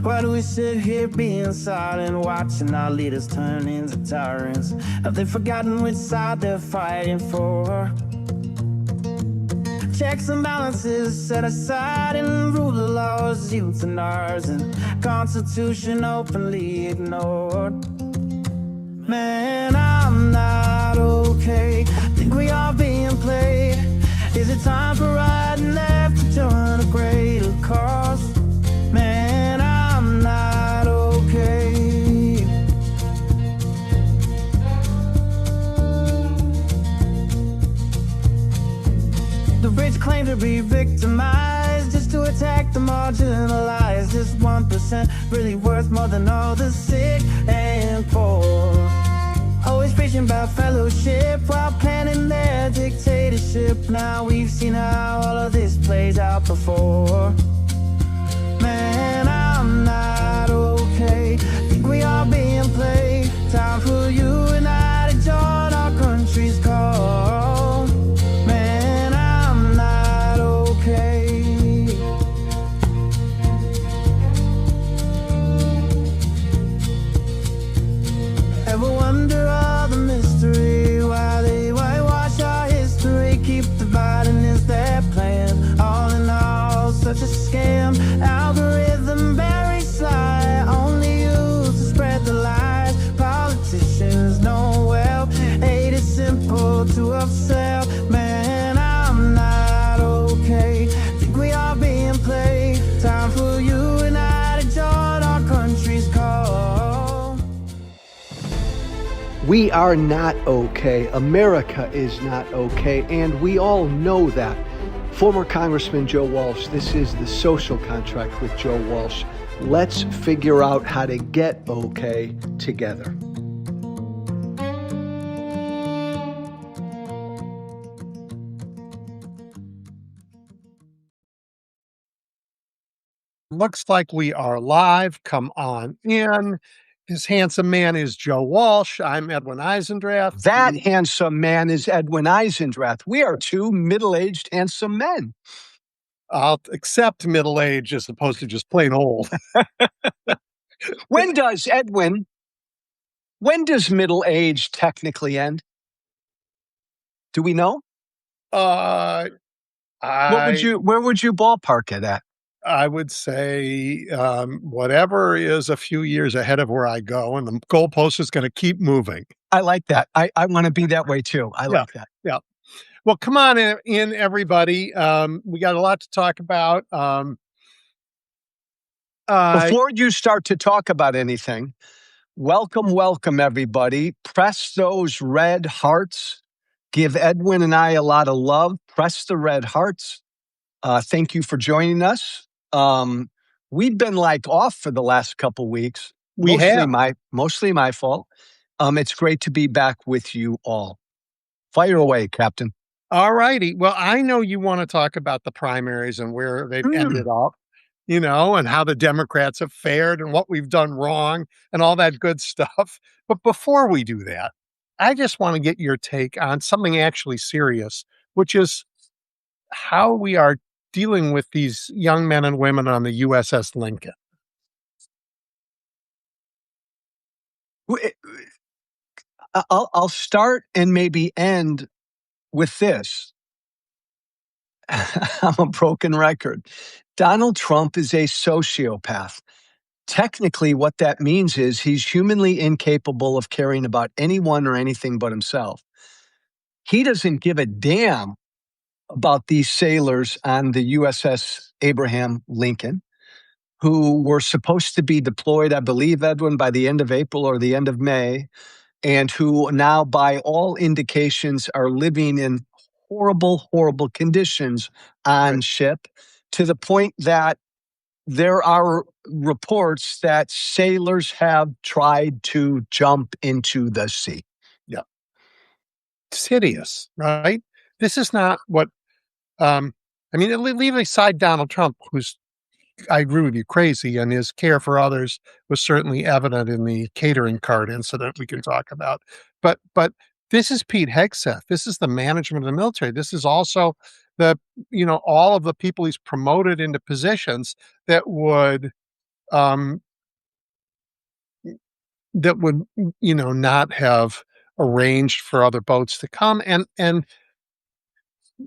Why do we sit here being silent, watching our leaders turn into tyrants? Have they forgotten which side they're fighting for? Checks and balances set aside and rule of laws, youth and ours, and Constitution openly ignored. Man, I'm not okay. Think we are being played. Is it time for right and left to join a greater cause? Man, I'm not okay. The rich claim to be victimized just to attack the marginalized. This 1% really worth more than all the sick and poor. Always preaching about fellowship while planning their dictatorship. Now we've seen how all of this plays out before. Man, I'm not okay. Think we are being played. Time for you and I to join our country's call. Man, I'm not okay. Ever wonder all the mystery, why they whitewash our history, keep dividing is their plan? All in all, such a scam. Algorithm buried sly, only used to spread the lies. Politicians know well, hate is simple to upsell. Man, I'm not okay. Think we are being played. Time for you and I to join our country's call. We are not okay. America is not okay, and we all know that. Former Congressman Joe Walsh, this is The Social Contract with Joe Walsh. Let's figure out how to get okay together. Looks like we are live. Come on in. This handsome man is Joe Walsh. I'm Edwin Eisendrath. That handsome man is Edwin Eisendrath. We are two middle-aged handsome men. I'll accept middle age as opposed to just plain old. When does middle age technically end? Do we know? Where would you ballpark it at? I would say whatever is a few years ahead of where I go, and the goalpost is going to keep moving. I like that. I want to be that way too. I like that. Yeah. Well, come on in everybody. We got a lot to talk about. Before you start to talk about anything, welcome, everybody. Press those red hearts. Give Edwin and I a lot of love. Press the red hearts. Thank you for joining us. We've been off for the last couple weeks. Mostly my fault. It's great to be back with you all. Fire away, Captain. All righty. Well, I know you want to talk about the primaries and where they've ended up, and how the Democrats have fared and what we've done wrong and all that good stuff. But before we do that, I just want to get your take on something actually serious, which is how we are dealing with these young men and women on the USS Lincoln. I'll start and maybe end with this. I'm a broken record. Donald Trump is a sociopath. Technically, what that means is he's humanly incapable of caring about anyone or anything but himself. He doesn't give a damn about these sailors on the USS Abraham Lincoln, who were supposed to be deployed, I believe, Edwin, by the end of April or the end of May, and who now, by all indications, are living in horrible, horrible conditions on ship, to the point that there are reports that sailors have tried to jump into the sea. Yeah. It's hideous, right? This is not what, leave aside Donald Trump, who's, I agree with you, crazy, and his care for others was certainly evident in the catering cart incident we can talk about. But this is Pete Hegseth. This is the management of the military. This is also all of the people he's promoted into positions that would um, that would, not have arranged for other boats to come, and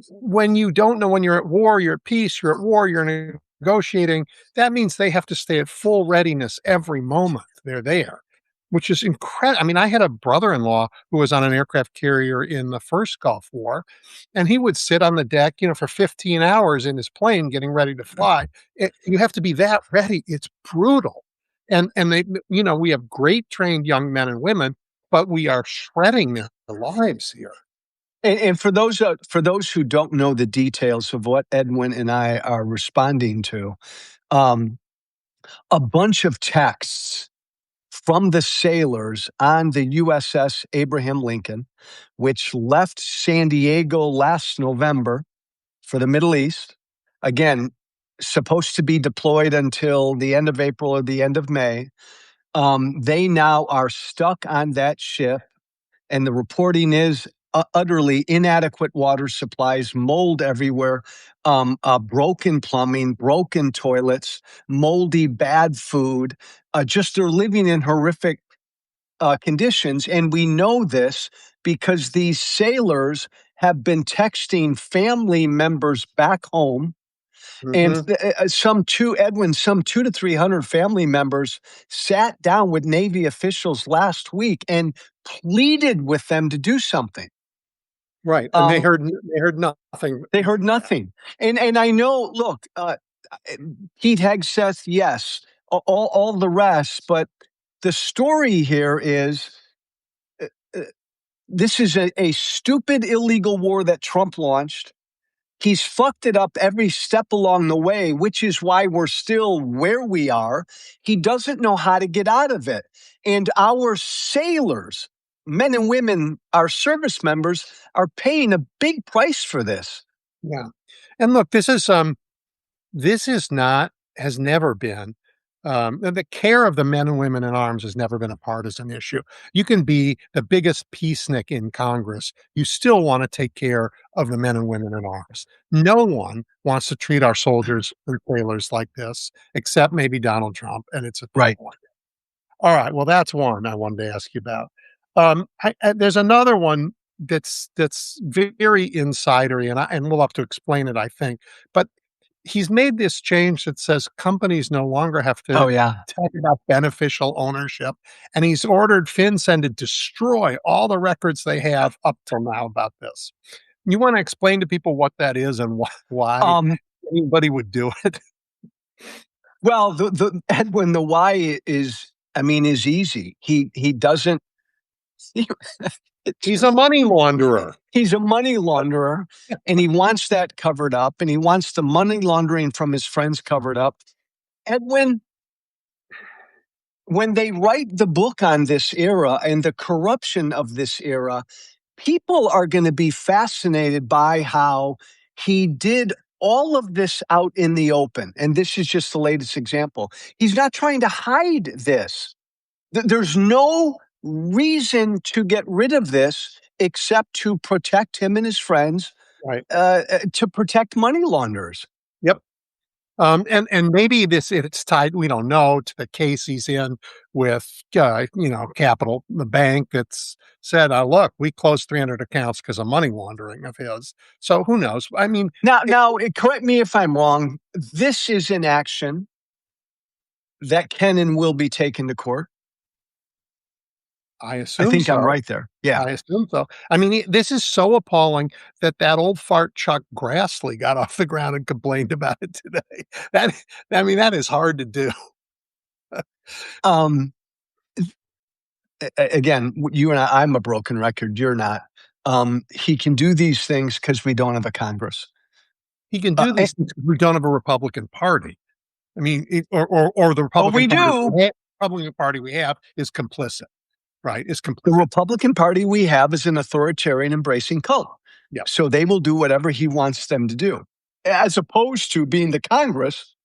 when you don't know when you're at war, you're at peace, you're at war, you're negotiating, that means they have to stay at full readiness every moment they're there, which is incredible. I mean, I had a brother-in-law who was on an aircraft carrier in the first Gulf War, and he would sit on the deck, for 15 hours in his plane getting ready to fly. You have to be that ready. It's brutal. And they, we have great trained young men and women, but we are shredding their lives here. And for those who don't know the details of what Edwin and I are responding to, um, a bunch of texts from the sailors on the USS Abraham Lincoln, which left San Diego last November for the Middle East. Again, supposed to be deployed until the end of April or the end of May. They now are stuck on that ship, and the reporting is utterly inadequate water supplies, mold everywhere, broken plumbing, broken toilets, moldy, bad food. Just they're living in horrific conditions. And we know this because these sailors have been texting family members back home. And Mhm. some 200 to 300 family members sat down with Navy officials last week and pleaded with them to do something. Right, and Um, they heard nothing. they heard nothing. And I know, look, Pete Hegseth, yes, all the rest, but the story here is uh, uh, this is a stupid illegal war that Trump launched. He's fucked it up every step along the way, which is why we're still where we are. He doesn't know how to get out of it. And our sailors, men and women, our service members, are paying a big price for this. Yeah, and look, this is not has never been, the care of the men and women in arms has never been a partisan issue. You can be the biggest peacenik in Congress, you still wanna take care of the men and women in arms. No one wants to treat our soldiers and sailors like this, except maybe Donald Trump, and it's a tough Right. one. Alright, well, that's one I wanted to ask you about. There's another one that's very insidery, and we'll have to explain it, I think, but he's made this change that says companies no longer have Oh, to yeah. talk about beneficial ownership, and he's ordered FinCEN to destroy all the records they have up till now about this. You wanna explain to people what that is and why Um, anybody would do it? well, the Edwin, the why is, I mean, is easy. He doesn't. He's a money launderer. He's a money launderer, and he wants that covered up, and he wants the money laundering from his friends covered up. Edwin, when they write the book on this era and the corruption of this era, people are going to be fascinated by how he did all of this out in the open. And this is just the latest example. He's not trying to hide this. There's no reason to get rid of this except to protect him and his friends, Right. to protect money launderers. Yep. And maybe it's tied, we don't know, to the case he's in with, Capital, the bank that's said, "Look, we closed 300 accounts because of money laundering of his." So who knows? I mean, Now, correct me if I'm wrong. This is an action that can and will be taken to court. I I assume think I'm so. right there. Yeah. I assume so. I mean, this is so appalling that old fart Chuck Grassley got off the ground and complained about it today. That I mean, that is hard to do. Um, Again, you and I'm a broken record. You're not. He can do these things because we don't have a Congress. He can do Eh, these things 'cause we don't have a Republican Party. I mean, or the oh, we do. Republican Party we have is complicit, right? Is The complicit. Republican Party we have is an authoritarian embracing cult. Yeah. So they will do whatever he wants them to do, as opposed to being the Congress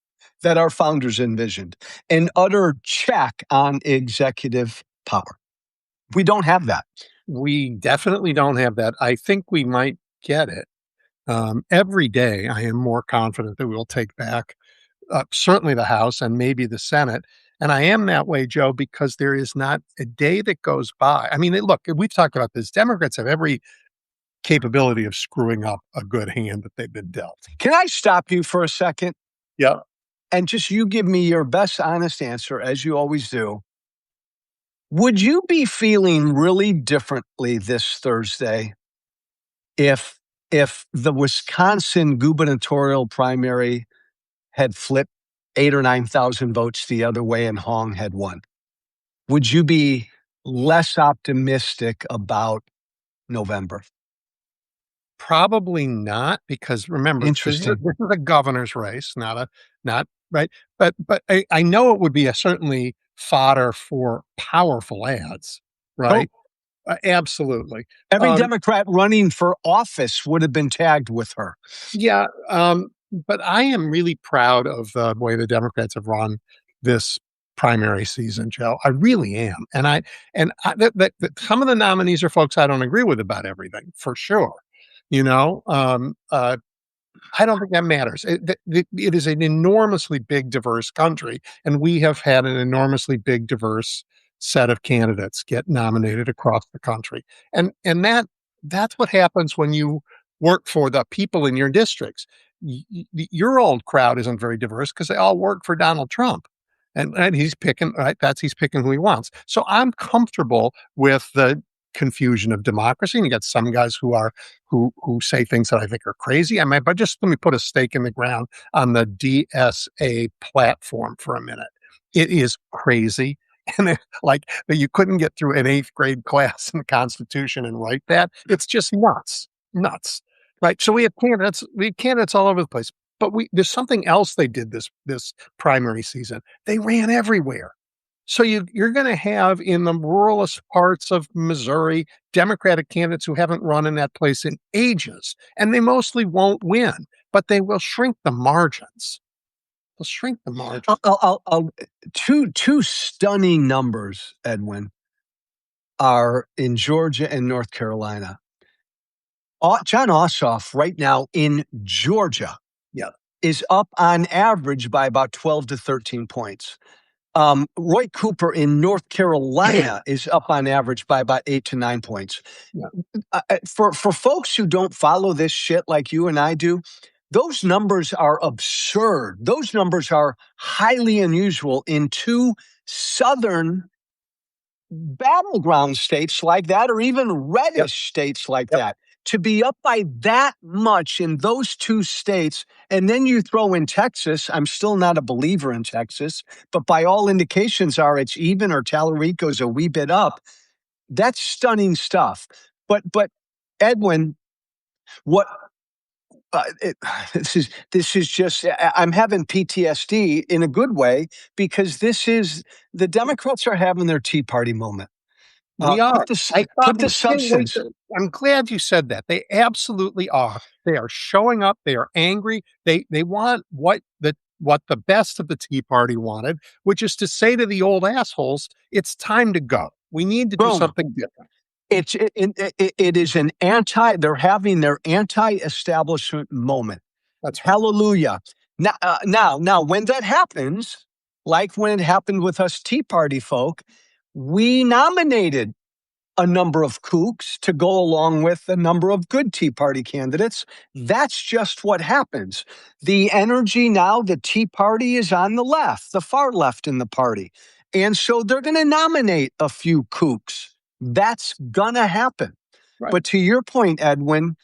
that our founders envisioned, an utter check on executive power. We don't have that. We definitely don't have that. I think we might get it. Every day, I am more confident that we'll take back certainly the House and maybe the Senate. And I am that way, Joe, because there is not a day that goes by. I mean, look, we've talked about this. Democrats have every capability of screwing up a good hand that they've been dealt. Can I stop you for a second? Yeah. And just you give me your best honest answer, as you always do. Would you be feeling really differently this Thursday if the Wisconsin gubernatorial primary had flipped 8 or 9,000 votes the other way and Hong had won? Would you be less optimistic about November? Probably not, because remember, Interesting. this is a governor's race, not right. But I know it would be a certainly fodder for powerful ads, right? Absolutely. Every Democrat running for office would have been tagged with her. Yeah, but I am really proud of the way the Democrats have run this primary season, Joe. I really am, some of the nominees are folks I don't agree with about everything, for sure. You know, I don't think that matters. It is an enormously big, diverse country, and we have had an enormously big, diverse set of candidates get nominated across the country, and that's what happens when you work for the people in your districts. Your old crowd isn't very diverse because they all work for Donald Trump, and he's picking right. He's picking who he wants. So I'm comfortable with the confusion of democracy. And you got some guys who say things that I think are crazy. But just let me put a stake in the ground on the DSA platform for a minute. It is crazy. And like that you couldn't get through an 8th grade class in the Constitution and write that. It's just nuts. Right. So we have candidates all over the place. But there's something else they did this primary season. They ran everywhere. So you're going to have in the ruralest parts of Missouri Democratic candidates who haven't run in that place in ages, and they mostly won't win, but they will shrink the margins. They'll shrink the margins. Two stunning numbers, Edwin, are in Georgia and North Carolina. John Ossoff right now in Georgia is up on average by about 12 to 13 points. Roy Cooper in North Carolina is up on average by about 8 to 9 points. Yeah. For folks who don't follow this shit like you and I do, those numbers are absurd. Those numbers are highly unusual in two southern battleground states like that, or even reddish states like that. To be up by that much in those two states, and then you throw in Texas. I'm still not a believer in Texas, but by all indications it's even, or Tallarico's a wee bit up. That's stunning stuff. But Edwin, what this is just, I'm having PTSD in a good way, because the Democrats are having their Tea Party moment. We are. Put the substance. I'm glad you said that. They absolutely are. They are showing up. They are angry. They want what the best of the Tea Party wanted, which is to say to the old assholes, it's time to go. We need to do something different. It is they're having their anti-establishment moment. That's right. Hallelujah. Now, when that happens, like when it happened with us Tea Party folk, we nominated a number of kooks to go along with a number of good Tea Party candidates. That's just what happens. The energy now, the Tea Party is on the left, the far left in the party. And so they're going to nominate a few kooks. That's going to happen. Right. But to your point, Edwin,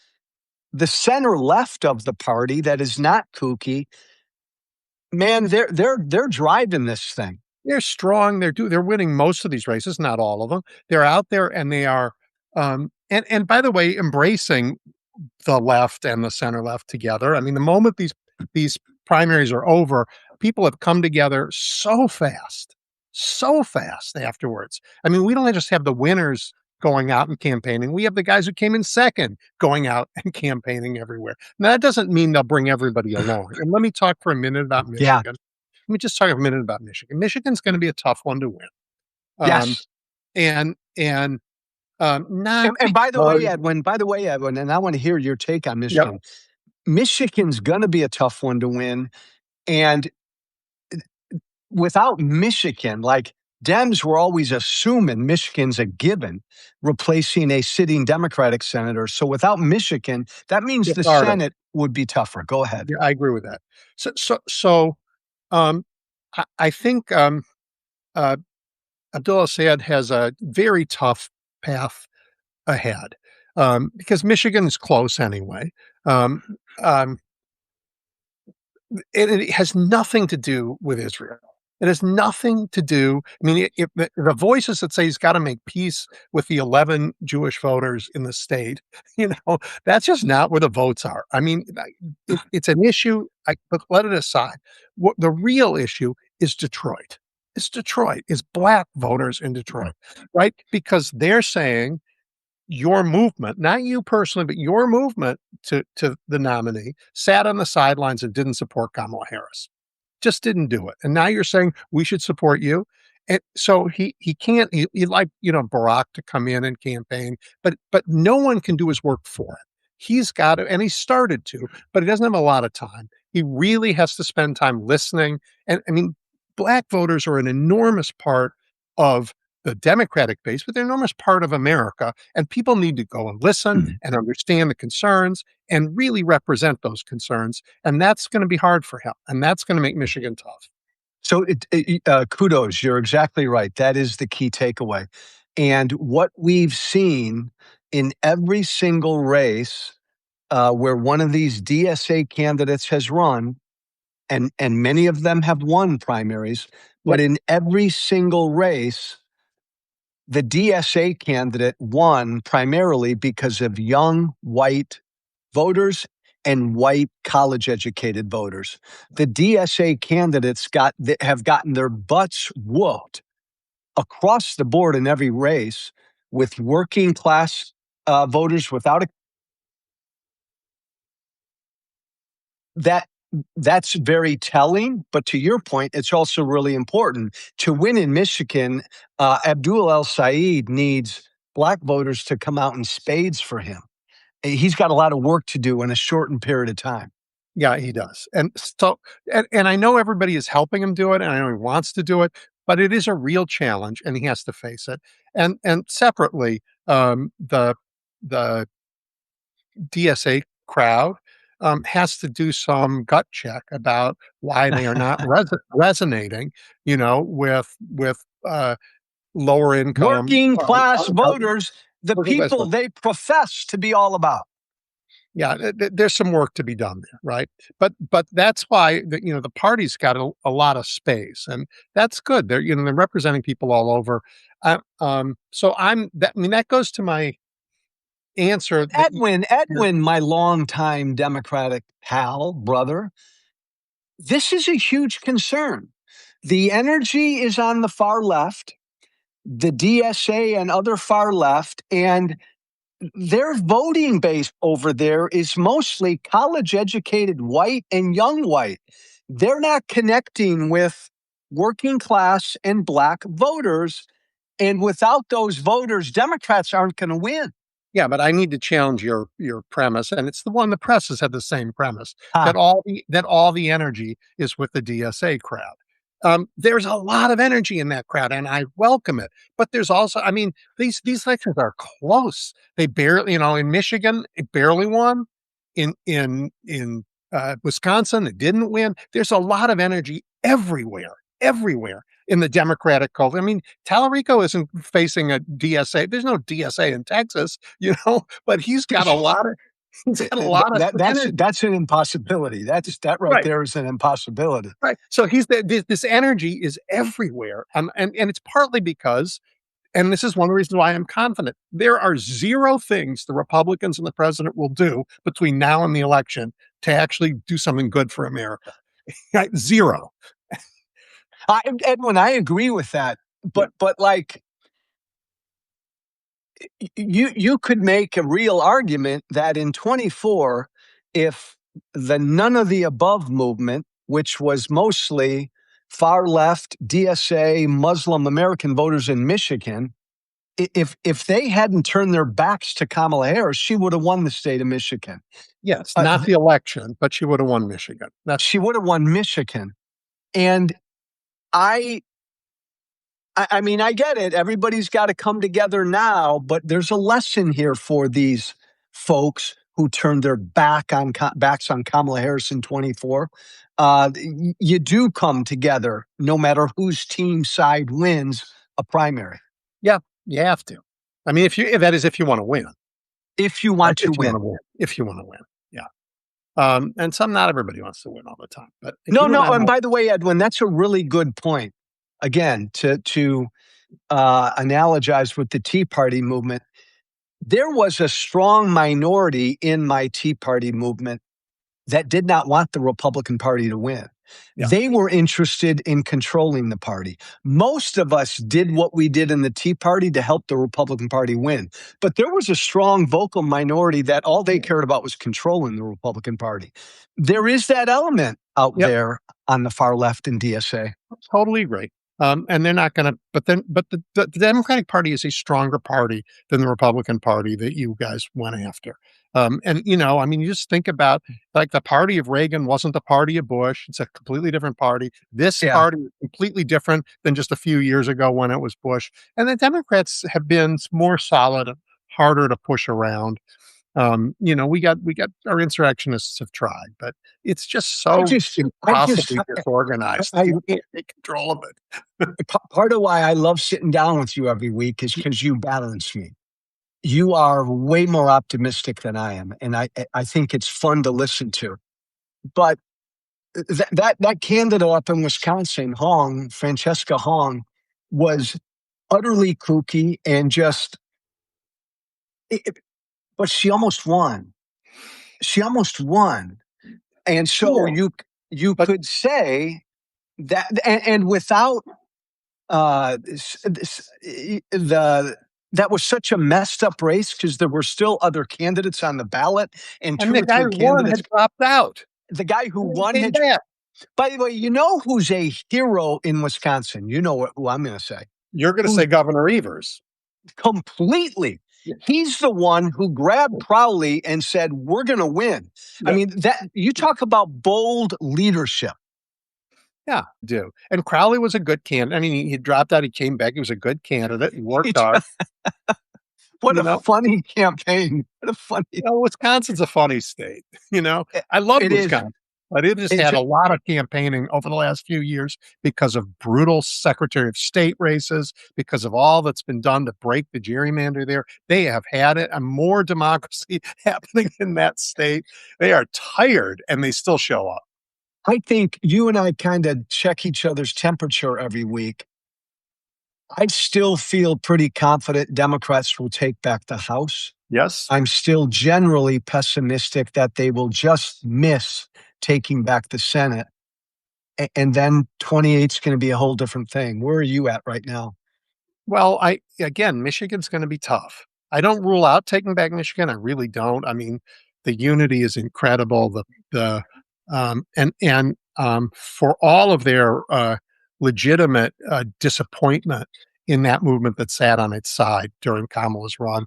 the center left of the party that is not kooky, man, they're driving this thing. They're strong. They're winning most of these races, not all of them. They're out there, and they are, and by the way, embracing the left and the center left together. I mean, the moment these primaries are over, people have come together so fast afterwards. I mean, we don't just have the winners going out and campaigning. We have the guys who came in second going out and campaigning everywhere. Now, that doesn't mean they'll bring everybody along. And let me talk for a minute about Michigan. Yeah. Let me just talk a minute about Michigan. Michigan's going to be a tough one to win. Yes. And by the way, Edwin, and I want to hear your take on Michigan. Yep. Michigan's going to be a tough one to win. And without Michigan, like Dems were always assuming Michigan's a given, replacing a sitting Democratic senator. So without Michigan, that means It's the harder. Senate would be tougher. Go ahead. Yeah, I agree with that. So, um, I think uh, Abdullah Sayed has a very tough path ahead because Michigan is close anyway. Um, um, it has nothing to do with Israel. It has nothing to do. I mean, the voices that say he's got to make peace with the 11 Jewish voters in the state, that's just not where the votes are. I mean, it's an issue, but let it aside. What the real issue is Detroit. It's Detroit, is black voters in Detroit, right? Because they're saying your movement, not you personally, but your movement to the nominee sat on the sidelines and didn't support Kamala Harris. Just didn't do it. And now you're saying we should support you. And so he can't he like, Barack to come in and campaign, but no one can do his work for him. He's got to, and he started to, but he doesn't have a lot of time. He really has to spend time listening. And I mean, black voters are an enormous part of the Democratic base, but they're an enormous part of America. And people need to go and listen and understand the concerns and really represent those concerns. And that's going to be hard for him. And that's going to make Michigan tough. So kudos. You're exactly right. That is the key takeaway. And what we've seen in every single race where one of these DSA candidates has run, and many of them have won primaries, but in every single race, the DSA candidate won primarily because of young white voters and white college-educated voters. The DSA candidates have gotten their butts whooped across the board in every race with working class voters without that's very telling. But to your point, it's also really important to win in Michigan. Abdul El Said needs black voters to come out in spades for him. He's got a lot of work to do in a shortened period of time. Yeah, he does. And so, and I know everybody is helping him do it, and I know he wants to do it, but it is a real challenge, and he has to face it. And separately, the DSA crowd has to do some gut check about why they are not resonating, with lower income Working class voters, the people they profess to be all about. Yeah, there's some work to be done there, right? But that's why the party's got a lot of space, and that's good. They're representing people all over. So that goes to my answer. Edwin, my longtime Democratic pal, brother, this is a huge concern. The energy is on the far left, the DSA and other far left, and their voting base over there is mostly college-educated white and young white. They're not connecting with working class and black voters. And without those voters, Democrats aren't going to win. Yeah, but I need to challenge your premise, and it's the one the press has had the same premise that all the energy is with the DSA crowd. There's a lot of energy in that crowd, and I welcome it. But there's also, I mean, these elections are close. They barely, in Michigan, it barely won. In Wisconsin, it didn't win. There's a lot of energy everywhere in the Democratic cult. I mean, Tallarico isn't facing a DSA. There's no DSA in Texas, but he's got a lot of. He's got a lot of that's an impossibility. That right there is an impossibility. Right. So this energy is everywhere, and it's partly because, and this is one of the reasons why I'm confident, there are zero things the Republicans and the president will do between now and the election to actually do something good for America. Right? Zero. Edwin, I agree with that, but like you could make a real argument that in 24, if the none of the above movement, which was mostly far left DSA Muslim American voters in Michigan, if they hadn't turned their backs to Kamala Harris, she would have won the state of Michigan. Yes, not the election, but she would have won Michigan. She would have won Michigan. And I mean, I get it. Everybody's got to come together now, but there's a lesson here for these folks who turned their backs on Kamala Harris in 24. You do come together no matter whose team side wins a primary. Yeah, you have to. I mean, if you want to win. If you want to If you win. want to win. If you want to win. Yeah. And not everybody wants to win all the time. But No, you and I and by the way, Edwin, that's a really good point. Again, to analogize with the Tea Party movement, there was a strong minority in my Tea Party movement that did not want the Republican Party to win. Yeah. They were interested in controlling the party. Most of us did what we did in the Tea Party to help the Republican Party win. But there was a strong vocal minority that all they cared about was controlling the Republican Party. There is that element out there on the far left in DSA. Totally agree. And they're not going to, but the Democratic Party is a stronger party than the Republican Party that you guys went after. And, I mean, you just think about like the party of Reagan wasn't the party of Bush. It's a completely different party. This party is completely different than just a few years ago when it was Bush. And the Democrats have been more solid and harder to push around. We got our insurrectionists have tried, but it's just so impossibly disorganized. You can't take control of it. Part of why I love sitting down with you every week is because you balance me. You are way more optimistic than I am, and I think it's fun to listen to. But that candidate up in Wisconsin, Francesca Hong, was utterly kooky and but she almost won. And so you could say that, and without that was such a messed up race because there were still other candidates on the ballot, and the guy who won had dropped out. The guy who won had. By the way, you know who's a hero in Wisconsin? You know who I'm going to say. You're going to say Governor Evers. Completely. He's the one who grabbed Crowley and said, "We're going to win." I mean, that you talk about bold leadership. Yeah, do. And Crowley was a good candidate. I mean, he dropped out. He came back. He was a good candidate. He worked hard. What a funny campaign. What a funny. Wisconsin's a funny state. I love Wisconsin. But it has had a lot of campaigning over the last few years because of brutal Secretary of State races, because of all that's been done to break the gerrymander there. They have had it, and more democracy happening in that state. They are tired, and they still show up. I think you and I kind of check each other's temperature every week. I still feel pretty confident Democrats will take back the House. Yes. I'm still generally pessimistic that they will just miss taking back the Senate. And then 28 is going to be a whole different thing. Where are you at right now? Well, Michigan's going to be tough. I don't rule out taking back Michigan. I really don't. I mean, the unity is incredible. For all of their legitimate disappointment in that movement that sat on its side during Kamala's run,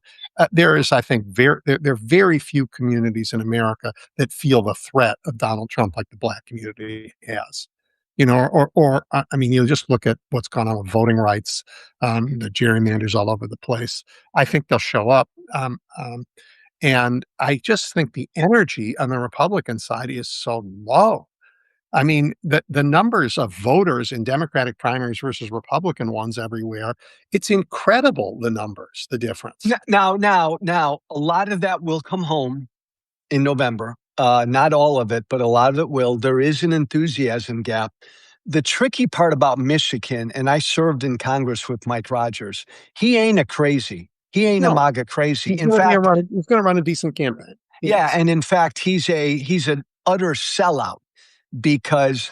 there is, I think, there are very few communities in America that feel the threat of Donald Trump like the Black community has. I mean, you just look at what's gone on with voting rights, the gerrymanders all over the place. I think they'll show up. And I just think the energy on the Republican side is so low. I mean, the numbers of voters in Democratic primaries versus Republican ones everywhere, it's incredible, the numbers, the difference. Now, a lot of that will come home in November. Not all of it, but a lot of it will. There is an enthusiasm gap. The tricky part about Michigan, and I served in Congress with Mike Rogers, he ain't a crazy. He ain't a MAGA crazy. In fact, he's going to run a decent campaign. Yeah, and in fact, he's an utter sellout because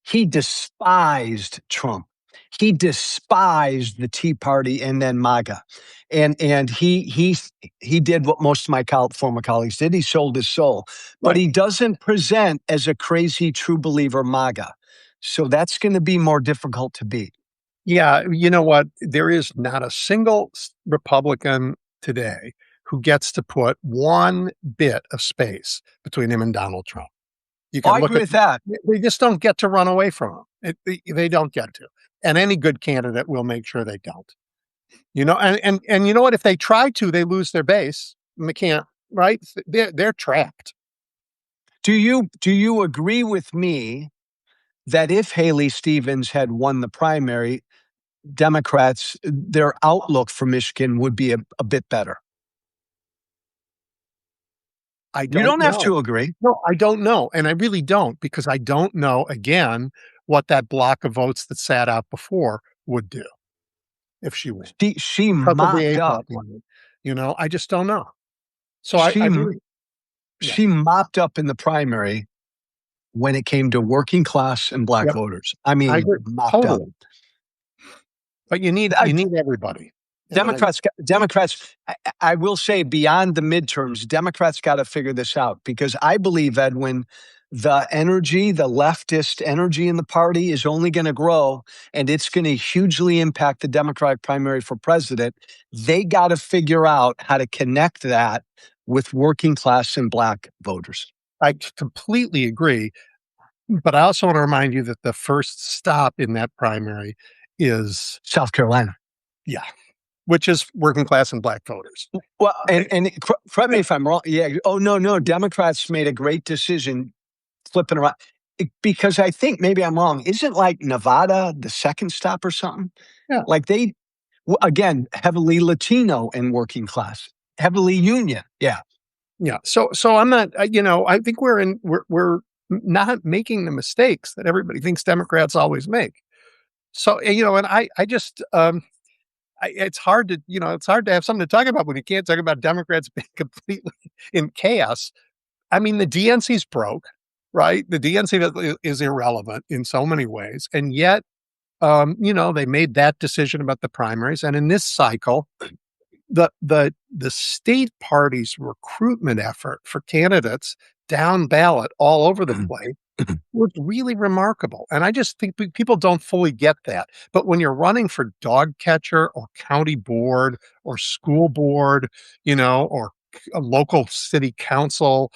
he despised Trump. He despised the Tea Party and then MAGA. And he did what most of my former colleagues did. He sold his soul. But he doesn't present as a crazy true believer MAGA. So that's going to be more difficult to beat. Yeah, you know what? There is not a single Republican today who gets to put one bit of space between him and Donald Trump. I agree with that. They just don't get to run away from him. They don't get to. And any good candidate will make sure they don't. And you know what? If they try to, they lose their base. And they can't, right? They're trapped. Do you agree with me that if Haley Stevens had won the primary, Democrats, their outlook for Michigan would be a bit better? I You don't don't have know. to agree. No, I don't know. And I really don't, because I don't know, again, what that block of votes that sat out before would do if she wins. She Because of the mopped up. APOP money. I just don't know. So I She really, yeah. she mopped up in the primary when it came to working class and black Yep. voters. I I mean, agree. mopped Totally. up. But you need everybody. Democrats, I will say beyond the midterms, Democrats got to figure this out, because I believe, Edwin, the leftist energy in the party is only going to grow, and it's going to hugely impact the Democratic primary for president. They got to figure out how to connect that with working class and black voters. I completely agree. But I also want to remind you that the first stop in that primary is South Carolina. Yeah, which is working class and black voters. Well, and correct me if I'm wrong. Yeah. Oh, no. Democrats made a great decision flipping around, because I think maybe I'm wrong. Isn't like Nevada the second stop or something? Yeah. Like again, heavily Latino and working class, heavily union. Yeah. Yeah. So I'm not, I think we're not making the mistakes that everybody thinks Democrats always make. So, and I just, it's hard to have something to talk about when you can't talk about Democrats being completely in chaos. I mean, the DNC's broke, right? The DNC is irrelevant in so many ways. And yet, they made that decision about the primaries. And in this cycle, the state party's recruitment effort for candidates down ballot all over the place was really remarkable. And I just think people don't fully get that. But when you're running for dog catcher or county board or school board, or a local city council,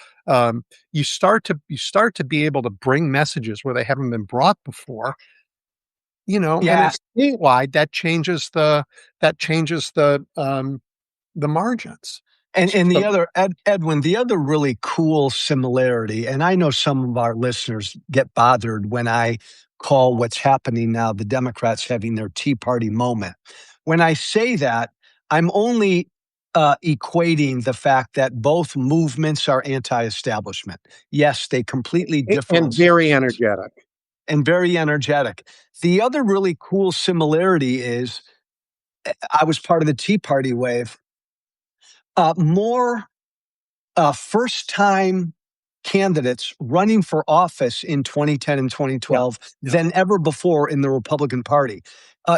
you start to be able to bring messages where they haven't been brought before. And it's statewide, that changes the margins. And the other, Edwin, the other really cool similarity, and I know some of our listeners get bothered when I call what's happening now the Democrats having their Tea Party moment. When I say that, I'm only equating the fact that both movements are anti-establishment. Yes, they completely differ. And very energetic. And very energetic. The other really cool similarity is I was part of the Tea Party wave. More first-time candidates running for office in 2010 and 2012 than ever before in the Republican Party.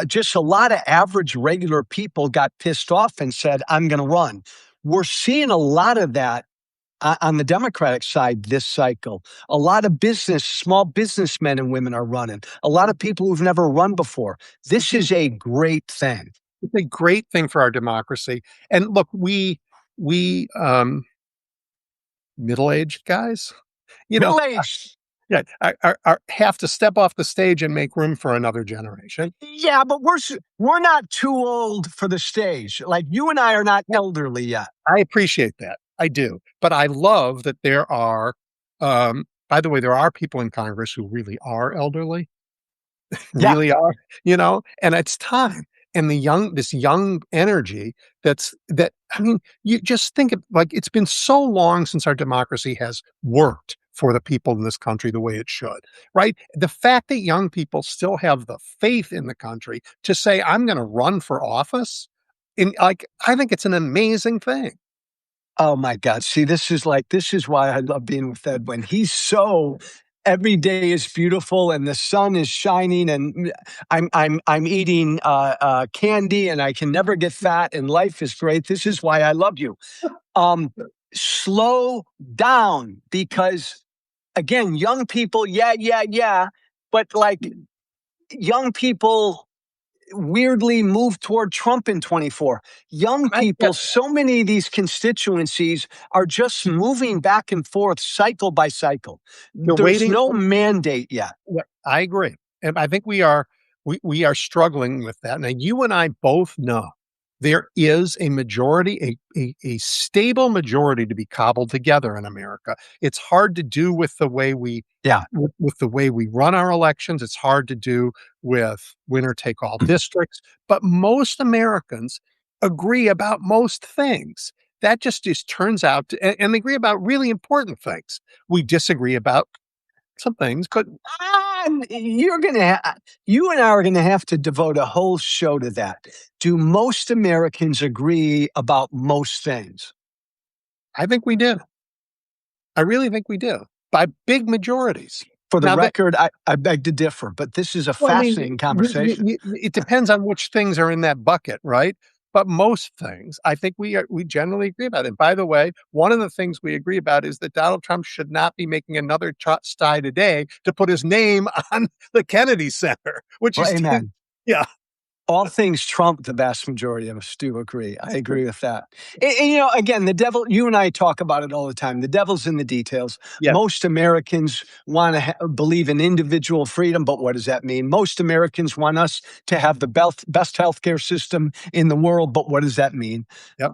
Just a lot of average, regular people got pissed off and said, I'm going to run. We're seeing a lot of that on the Democratic side this cycle. A lot of small businessmen and women are running. A lot of people who've never run before. This is a great thing. It's a great thing for our democracy. And look, we middle-aged guys, middle-aged, have to step off the stage and make room for another generation. Yeah, but we're not too old for the stage. Like, you and I are not elderly yet. I appreciate that. I do. But I love that there are, by the way, there are people in Congress who really are elderly. Really are, and it's time. And this young energy you just think of, like, it's been so long since our democracy has worked for the people in this country the way it should, right? The fact that young people still have the faith in the country to say, I'm going to run for office, I think it's an amazing thing. Oh my God. See, this is why I love being with Edwin. He's so every day is beautiful and the sun is shining and I'm eating candy and I can never get fat and life is great. This is why I love you. Slow down, because again, young people, but like young people weirdly moved toward Trump in 24. Young people, so many of these constituencies are just moving back and forth cycle by cycle. There's no mandate yet. I agree. And I think we are struggling with that. Now, you and I both know there is a majority, a stable majority to be cobbled together in America. It's hard to do with the way we Yeah. with the way we run our elections. It's hard to do with winner take all districts, but most Americans agree about most things. That just turns out and they agree about really important things. We disagree about some things, but You and I are gonna have to devote a whole show to that. Do most Americans agree about most things? I think we do. I really think we do by big majorities. For the Now that record, I beg to differ, but this is a well, I mean, fascinating conversation. it depends on which things are in that bucket, right? But most things, I think we generally agree about. And by the way, one of the things we agree about is that Donald Trump should not be making another try today to put his name on the Kennedy Center, which Well, is amen. yeah, All things Trump, the vast majority of us do agree. I agree with that. And, again, the devil, you and I talk about it all the time. The devil's in the details. yeah, Most Americans want to believe in individual freedom, but what does that mean? Most Americans want us to have the best healthcare system in the world, but what does that mean? yep,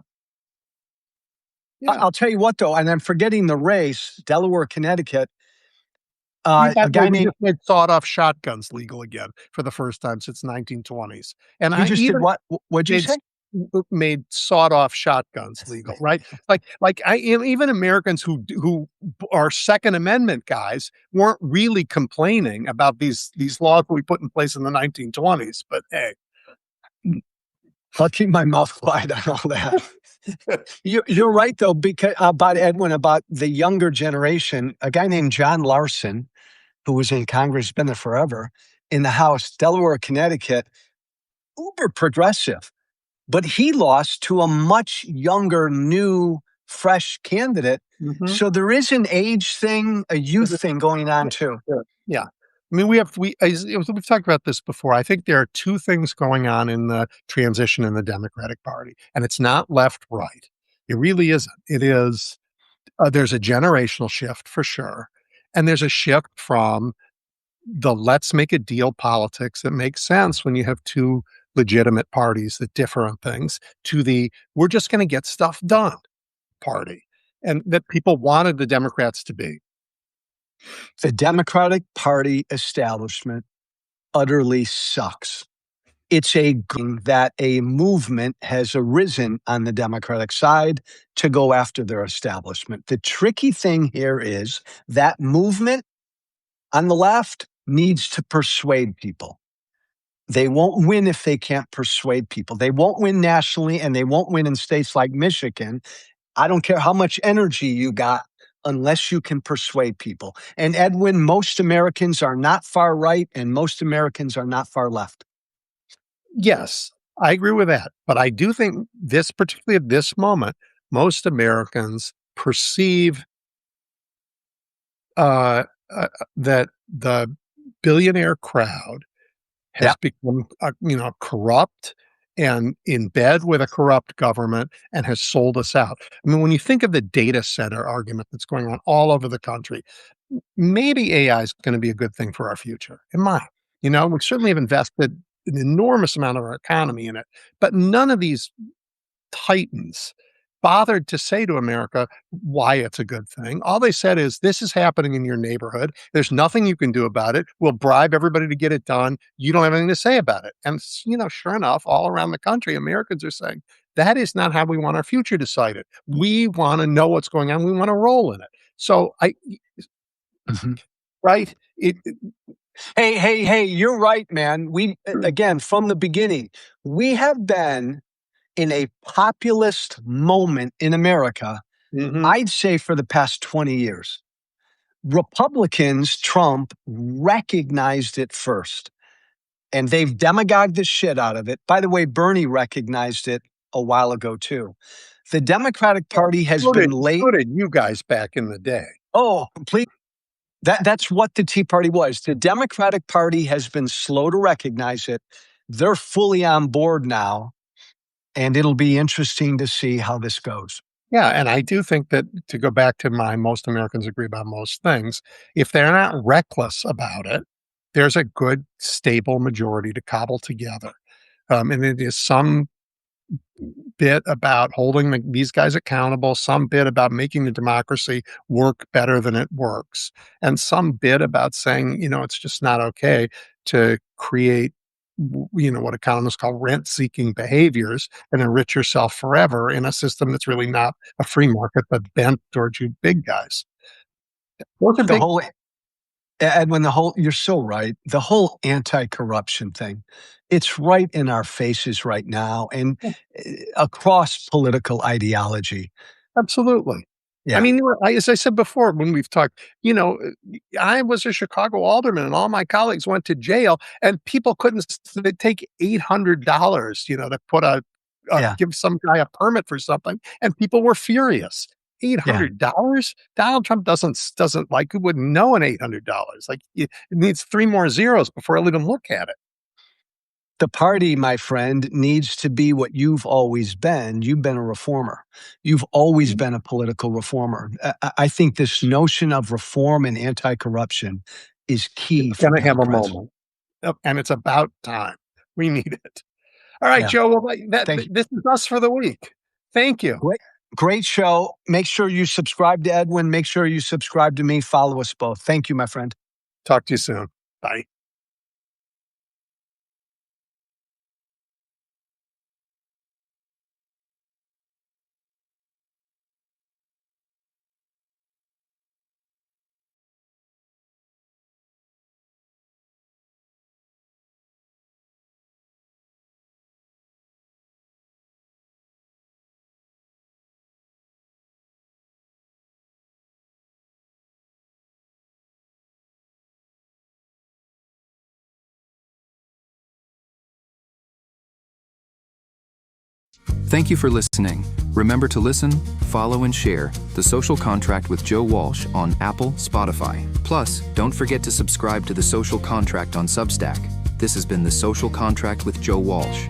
yeah. I'll tell you what, though, and I'm forgetting the race, Delaware, Connecticut. By A the way, guy we named, just made sawed-off shotguns legal again for the first time since 1920s, and you I just did even what? What'd you made say? made sawed-off shotguns legal, right? Even Americans who are Second Amendment guys weren't really complaining about these laws we put in place in the 1920s, but hey. I'll keep my mouth quiet on all that. You're right, though, because about Edwin, about the younger generation. A guy named John Larson, who was in Congress, been there forever, in the House, Delaware, Connecticut, uber progressive, but he lost to a much younger, new, fresh candidate. Mhm. So there is an age thing, a youth thing going on too. Sure. Yeah. I mean, we've talked about this before. I think there are two things going on in the transition in the Democratic Party, and it's not left right. It really isn't. It is there's a generational shift for sure, and there's a shift from the let's make a deal politics that makes sense when you have two legitimate parties that differ on things to the we're just going to get stuff done party, and that people wanted the Democrats to be. The Democratic Party establishment utterly sucks. It's that a movement has arisen on the Democratic side to go after their establishment. The tricky thing here is that movement on the left needs to persuade people. They won't win if they can't persuade people. They won't win nationally, and they won't win in states like Michigan. I don't care how much energy you got unless you can persuade people. And Edwin, most Americans are not far right and most Americans are not far left. Yes, I agree with that. But I do think this, particularly at this moment, most Americans perceive uh, that the billionaire crowd Yeah. has become, corrupt and in bed with a corrupt government and has sold us out. I mean, when you think of the data center argument that's going on all over the country, maybe AI is going to be a good thing for our future. It might. We certainly have invested an enormous amount of our economy in it, but none of these titans bothered to say to America why it's a good thing. All they said is, this is happening in your neighborhood. There's nothing you can do about it. We'll bribe everybody to get it done. You don't have anything to say about it. And, sure enough, all around the country, Americans are saying, that is not how we want our future decided. We want to know what's going on. We want to roll in it. So Mhm. right? Hey, you're right, man. Again, from the beginning, we have been in a populist moment in America, Mhm. I'd say for the past 20 years. Republicans, Trump, recognized it first, and they've demagogued the shit out of it. By the way, Bernie recognized it a while ago, too. The Democratic Party has So been did, late. so did you guys back in the day. Oh, complete. That's what the Tea Party was. The Democratic Party has been slow to recognize it. They're fully on board now, and it'll be interesting to see how this goes. Yeah, and I do think that to go back to my most Americans agree about most things, if they're not reckless about it, there's a good, stable majority to cobble together. And it is some bit about holding these guys accountable, some bit about making the democracy work better than it works, and some bit about saying, it's just not okay to create, what economists call rent-seeking behaviors and enrich yourself forever in a system that's really not a free market, but bent towards you big guys. Those are The big. whole Edwin, you're so right. The whole anti-corruption thing, it's right in our faces right now and across political ideology. Absolutely. I Yeah, mean, as I said before when we've talked, I was a Chicago alderman and all my colleagues went to jail and people couldn't take $800, to put yeah, give some guy a permit for something, and people were furious. yeah. $800? Donald Trump doesn't like, who wouldn't know an $800? Like, it needs 3 more zeros before I'll even look at it. The party, my friend, needs to be what you've always been. You've been a reformer. You've always been a political reformer. I think this notion of reform and anti-corruption is key It's for gonna have a Democrats. moment. Yep, and it's about time. We need it. All right, Yeah. Joe. Well, Thank you. this is us for the week. Thank you. Great, great show. Make sure you subscribe to Edwin. Make sure you subscribe to me. Follow us both. Thank you, my friend. Talk to you soon. Bye. Thank you for listening. Remember to listen, follow, and share The Social Contract with Joe Walsh on Apple, Spotify. Plus, don't forget to subscribe to The Social Contract on Substack. This has been The Social Contract with Joe Walsh.